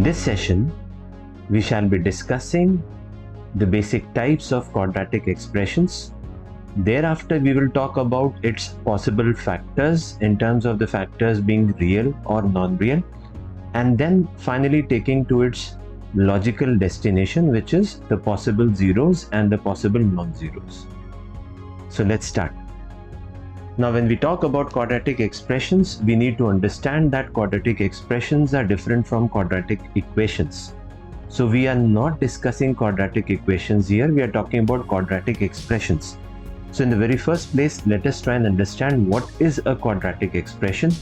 In this session, we shall be discussing the basic types of quadratic expressions. Thereafter, we will talk about its possible factors in terms of the factors being real or non-real, and then finally taking to its logical destination, which is the possible zeros and the possible non-zeros. So let's start. Now, when we talk about quadratic expressions, we need to understand that quadratic expressions are different from quadratic equations. So we are not discussing quadratic equations here, we are talking about quadratic expressions. So in the very first place, let us try and understand what is a quadratic expression.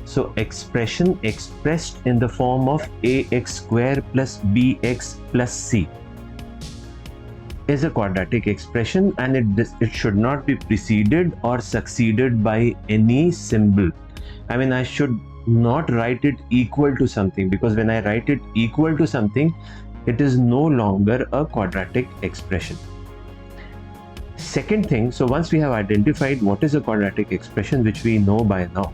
So expression expressed in the form of ax square plus bx plus c is a quadratic expression, and it should not be preceded or succeeded by any symbol. I mean, I should not write it equal to something, because when I write it equal to something, it is no longer a quadratic expression. Second thing, so once we have identified what is a quadratic expression, which we know by now,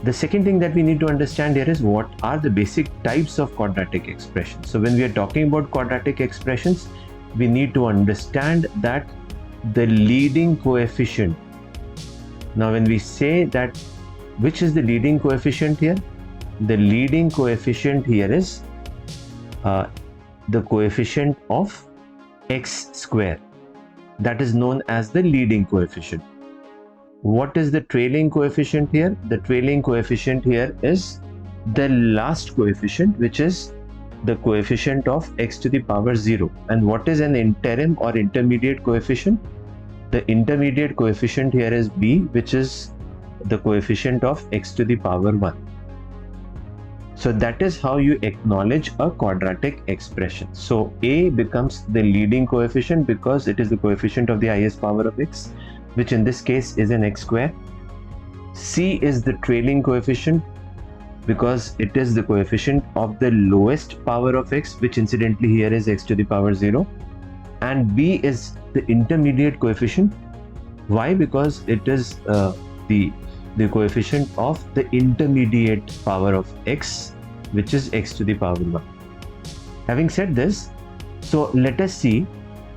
the second thing that we need to understand here is what are the basic types of quadratic expressions. So when we are talking about quadratic expressions, we need to understand that the leading coefficient. Now when we say that, which is the leading coefficient here? The leading coefficient here is the coefficient of x square. That is known as the leading coefficient. What is the trailing coefficient here? The trailing coefficient here is the last coefficient, which is the coefficient of x to the power 0. And what is an interim or intermediate coefficient? The intermediate coefficient here is b, which is the coefficient of x to the power 1. So that is how you acknowledge a quadratic expression. So a becomes the leading coefficient because it is the coefficient of the highest power of x, which in this case is an x square. C is the trailing coefficient because it is the coefficient of the lowest power of x, which incidentally here is x to the power 0. And b is the intermediate coefficient. Why? Because it is the coefficient of the intermediate power of x, which is x to the power 1. Having said this, so let us see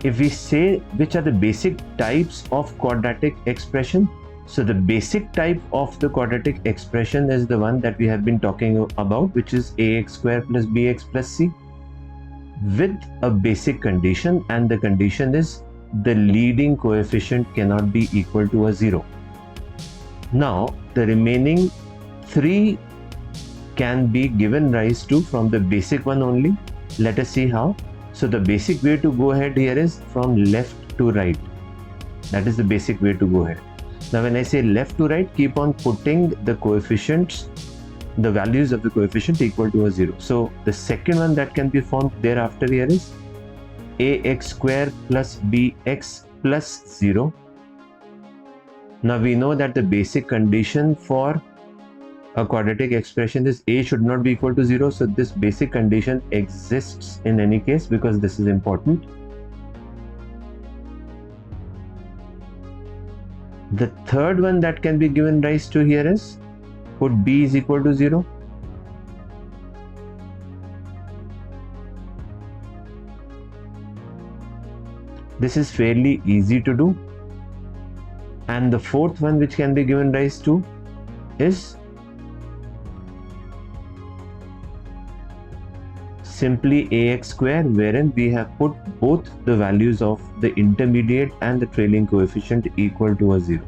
if we say which are the basic types of quadratic expression. So the basic type of the quadratic expression is the one that we have been talking about, which is ax square plus bx plus c, with a basic condition, and the condition is the leading coefficient cannot be equal to a 0. Now the remaining three can be given rise to from the basic one only. Let us see how. So the basic way to go ahead here is from left to right. That is the basic way to go ahead. Now when I say left to right, keep on putting the coefficients, the values of the coefficient equal to a 0. So the second one that can be formed thereafter here is ax square plus bx plus 0. Now we know that the basic condition for a quadratic expression is a should not be equal to 0. So this basic condition exists in any case because this is important. The third one that can be given rise to here is put b is equal to 0. This is fairly easy to do. And the fourth one which can be given rise to is simply ax square, wherein we have put both the values of the intermediate and the trailing coefficient equal to a 0.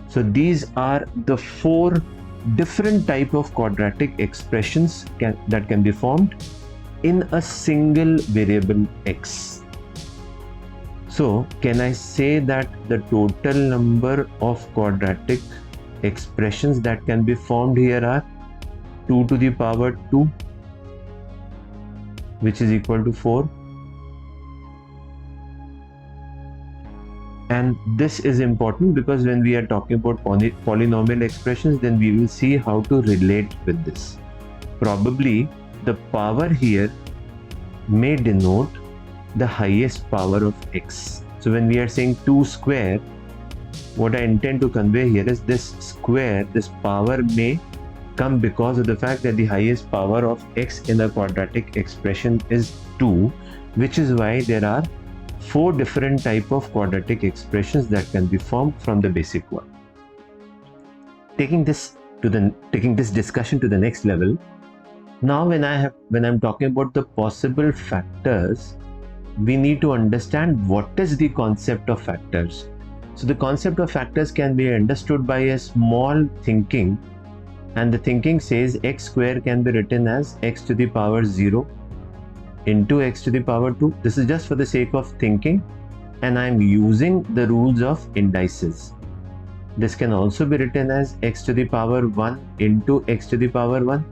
So these are the four different type of quadratic expressions that can be formed in a single variable x. So can I say that the total number of quadratic expressions that can be formed here are 2 to the power 2, which is equal to 4. And this is important because when we are talking about polynomial expressions, then we will see how to relate with this. Probably the power here may denote the highest power of x. So when we are saying 2 square, what I intend to convey here is this square, this power may come because of the fact that the highest power of x in a quadratic expression is 2, which is why there are 4 different type of quadratic expressions that can be formed from the basic one. Taking this discussion to the next level, now when I'm talking about the possible factors, we need to understand what is the concept of factors. So the concept of factors can be understood by a small thinking, and the thinking says x square can be written as x to the power 0 into x to the power 2. This is just for the sake of thinking, and I'm using the rules of indices. This can also be written as x to the power 1 into x to the power 1.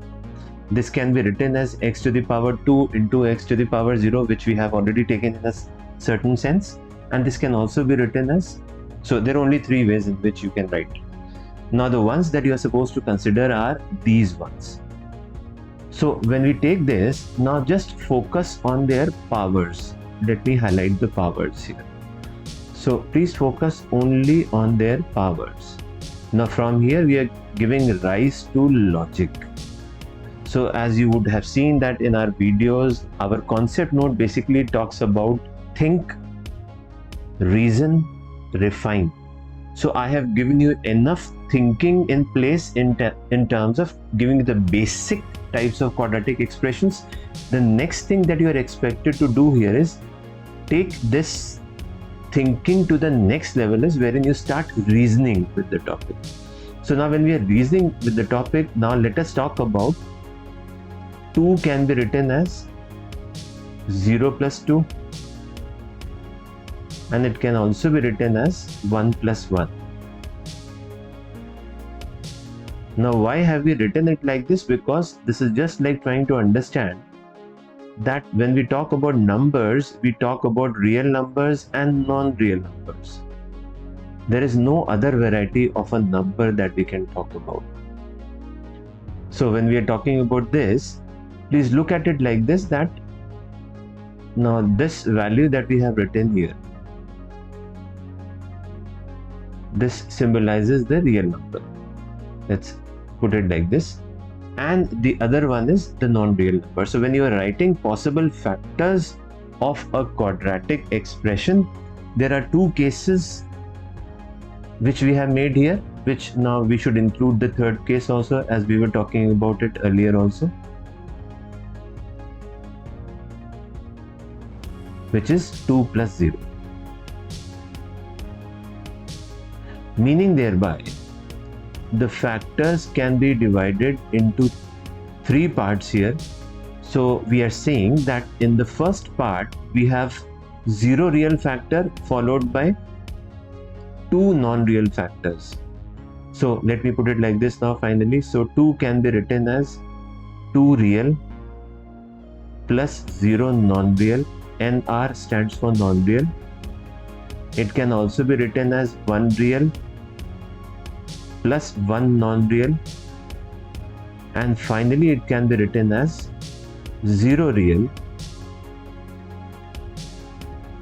This can be written as x to the power 2 into x to the power 0, which we have already taken in a certain sense. And this can also be written as, so there are only 3 ways in which you can write. Now the ones that you are supposed to consider are these ones. So when we take this, now just focus on their powers. Let me highlight the powers here. So please focus only on their powers. Now from here we are giving rise to logic. So as you would have seen that in our videos, our concept note basically talks about think, reason, refine. So I have given you enough thinking in place in terms of giving you the basic types of quadratic expressions. The next thing that you are expected to do here is take this thinking to the next level, is wherein you start reasoning with the topic. So now when we are reasoning with the topic, now let us talk about 2 can be written as 0 plus 2, and it can also be written as 1 plus 1. Now why have we written it like this? Because this is just like trying to understand that when we talk about numbers, we talk about real numbers and non-real numbers. There is no other variety of a number that we can talk about. So when we are talking about this, please look at it like this, that now this value that we have written here, this symbolizes the real number. Let's put it like this. And the other one is the non-real number. So when you are writing possible factors of a quadratic expression, there are 2 cases which we have made here, which now we should include the third case also, as we were talking about it earlier also, which is 2 plus 0. Meaning thereby, the factors can be divided into 3 parts here. So we are saying that in the first part, we have 0 real factor followed by 2 non-real factors. So let me put it like this now finally. So 2 can be written as 2 real plus 0 non-real. NR stands for non-real. It can also be written as 1 real plus 1 non-real, and finally it can be written as 0 real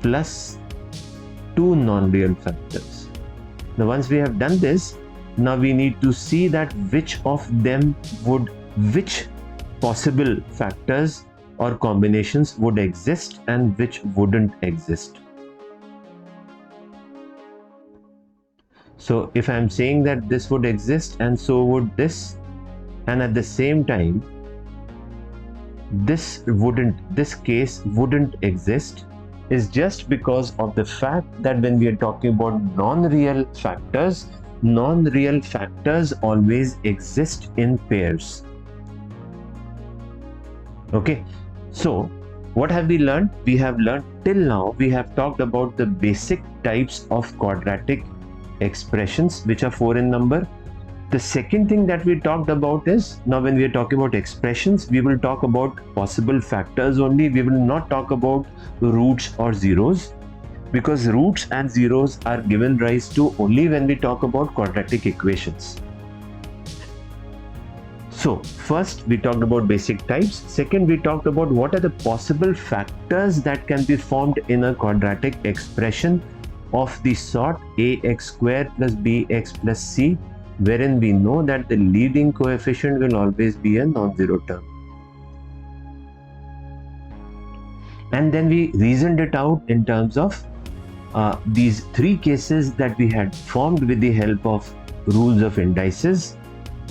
plus 2 non-real factors. Now once we have done this, now we need to see that which possible factors or combinations would exist and which wouldn't exist. So if I am saying that this would exist and so would this, and at the same time this case wouldn't exist, is just because of the fact that when we are talking about non-real factors always exist in pairs. Okay, so what have we learned? We have learned till now, we have talked about the basic types of quadratic expressions, which are 4 in number. The second thing that we talked about is, now when we are talking about expressions, we will talk about possible factors only. We will not talk about roots or zeros, because roots and zeros are given rise to only when we talk about quadratic equations. So first we talked about basic types. Second, we talked about what are the possible factors that can be formed in a quadratic expression of the sort ax square plus bx plus c wherein we know that the leading coefficient will always be a non-zero term. And then we reasoned it out in terms of these three cases that we had formed with the help of rules of indices.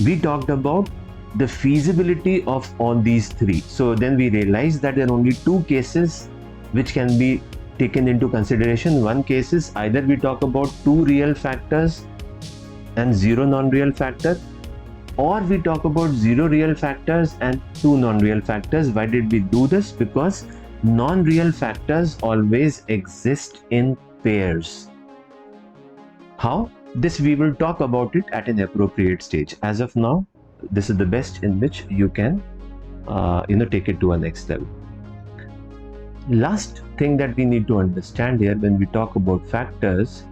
We talked about the feasibility of all these three. So then we realized that there are only two cases which can be taken into consideration. One case is either we talk about two real factors and zero non-real factor, or we talk about zero real factors and two non-real factors. Why did we do this? Because non-real factors always exist in pairs. How? This we will talk about it at an appropriate stage. As of now, this is the best in which you can take it to a next level. Last thing that we need to understand here when we talk about factors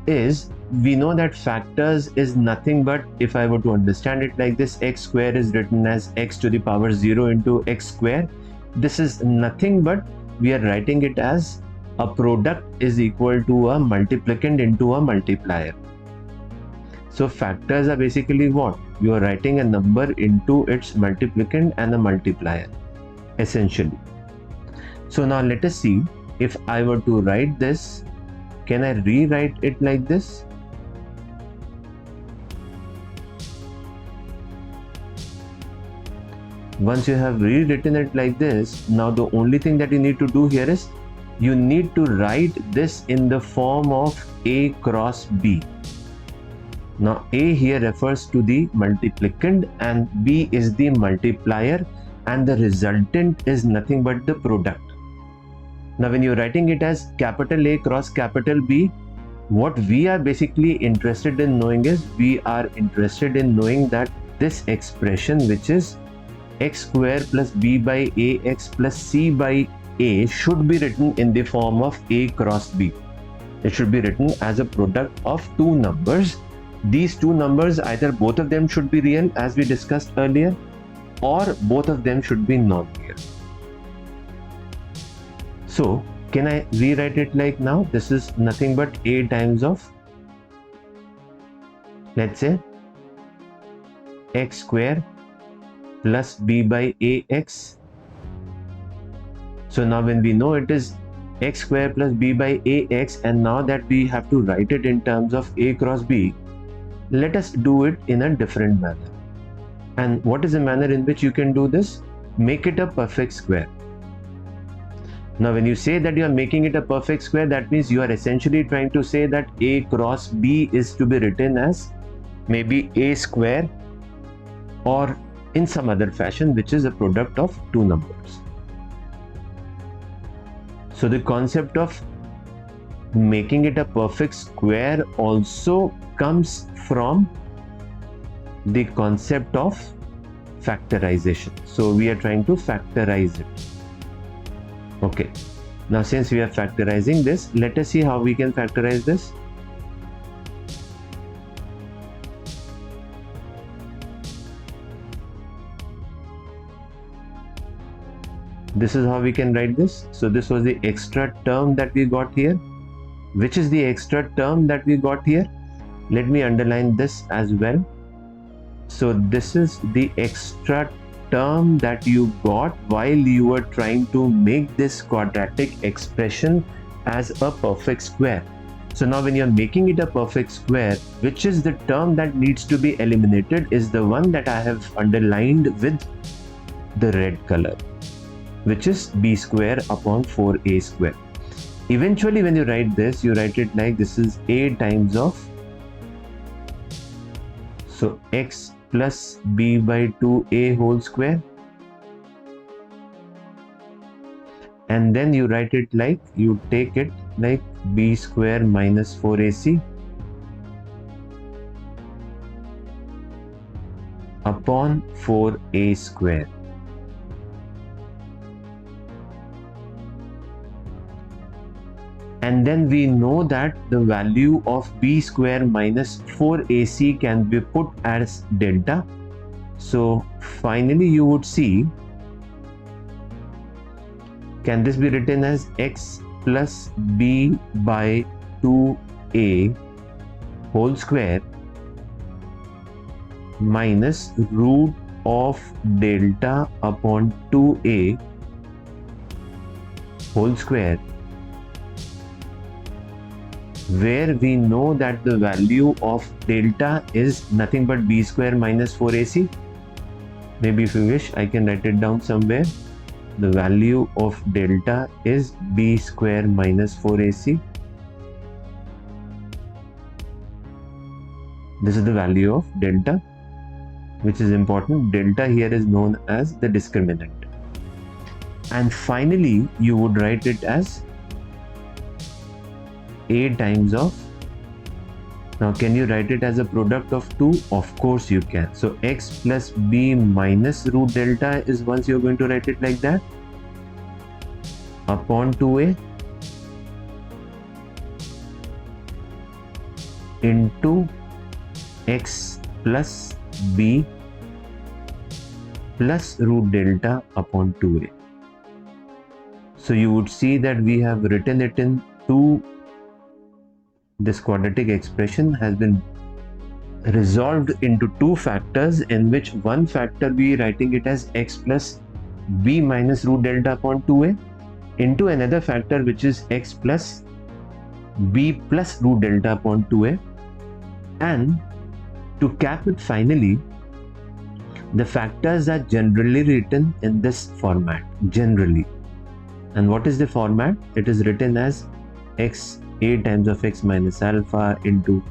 is, we know that factors is nothing but, if I were to understand it like this, x square is written as x to the power 0 into x square. This is nothing but we are writing it as a product is equal to a multiplicand into a multiplier. So factors are basically what? You are writing a number into its multiplicand and a multiplier, essentially. So now let us see, if I were to write this, can I rewrite it like this? Once you have rewritten it like this, now the only thing that you need to do here is you need to write this in the form of A cross B. Now A here refers to the multiplicand and B is the multiplier, and the resultant is nothing but the product. Now when you're writing it as capital A cross capital B, what we are basically interested in knowing is, we are interested in knowing that this expression, which is x square plus b by ax plus c by a, should be written in the form of A cross B. It should be written as a product of two numbers. These two numbers, either both of them should be real as we discussed earlier, or both of them should be non-real. So can I rewrite it like now? This is nothing but A times of, let's say, x square plus b by ax. So now when we know it is x square plus b by ax, and now that we have to write it in terms of A cross B, let us do it in a different manner. And what is the manner in which you can do this? Make it a perfect square. Now when you say that you are making it a perfect square, that means you are essentially trying to say that A cross B is to be written as maybe A square, or in some other fashion, which is a product of two numbers. So the concept of making it a perfect square also comes from the concept of factorization. So we are trying to factorize it. Okay, now since we are factorizing this, let us see how we can factorize this. This is how we can write this. So this was the extra term that we got here. Which is the extra term that we got here? Let me underline this as well. So this is the extra term that you got while you were trying to make this quadratic expression as a perfect square. So now when you're making it a perfect square, which is the term that needs to be eliminated, is the one that I have underlined with the red color, which is b square upon 4a square. Eventually when you write this, you write it like this is A times of, so x plus b by 2a whole square, and then you write it like, you take it like b square minus 4ac upon 4a square. And then we know that the value of b square minus 4ac can be put as delta. So finally you would see, can this be written as x plus b by 2a whole square minus root of delta upon 2a whole square, where we know that the value of delta is nothing but b square minus 4ac. Maybe if you wish, I can write it down somewhere. The value of delta is b square minus 4ac. This is the value of delta, which is important. Delta here is known as the discriminant. And finally, you would write it as a times of, now can you write it as a product of 2? Of course you can. So x plus b minus root delta is, once you're going to write it like that, upon 2a into x plus b plus root delta upon 2a. So you would see that we have written it in two. This quadratic expression has been resolved into two factors, in which one factor we writing it as x plus b minus root delta upon 2a into another factor which is x plus b plus root delta upon 2a. And to cap it finally, the factors are generally written in this format, generally. And what is the format? It is written as x a times of x minus alpha into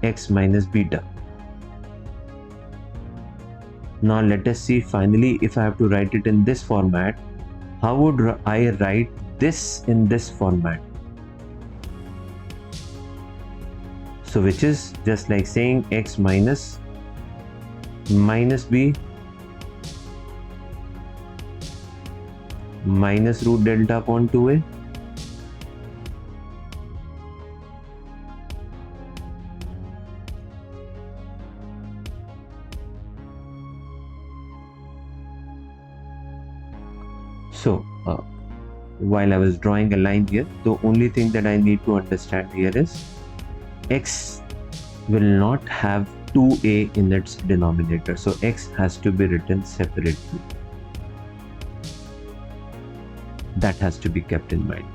x minus beta. Now let us see finally, if I have to write it in this format, how would I write this in this format? So which is just like saying x minus b minus root delta upon 2a So while I was drawing a line here, the only thing that I need to understand here is x will not have 2a in its denominator. So x has to be written separately. That has to be kept in mind.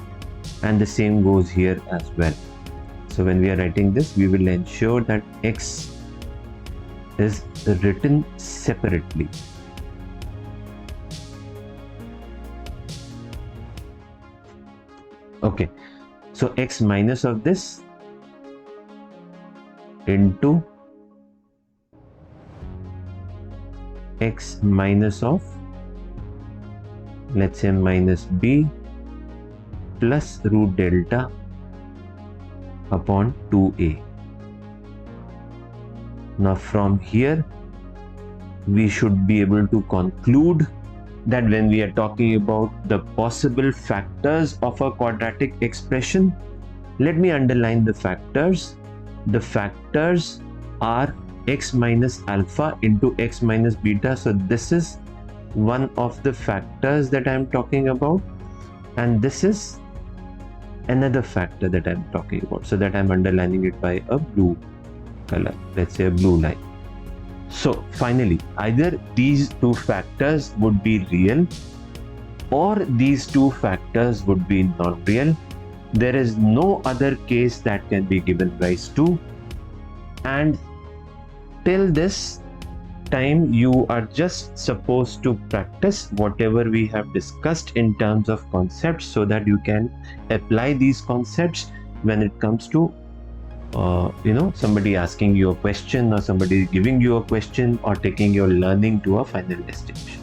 And the same goes here as well. So when we are writing this, we will ensure that x is written separately. Okay, so x minus of this into x minus of, let's say, minus b plus root delta upon 2a. Now from here we should be able to conclude that when we are talking about the possible factors of a quadratic expression, let me underline the factors. The factors are x minus alpha into x minus beta. So this is one of the factors that I am talking about, and this is another factor that I am talking about. So that I am underlining it by a blue color, let's say a blue line. So finally, either these two factors would be real or these two factors would be non-real. There is no other case that can be given rise to. And till this time, you are just supposed to practice whatever we have discussed in terms of concepts, so that you can apply these concepts when it comes to somebody asking you a question, or somebody giving you a question, or taking your learning to a final destination.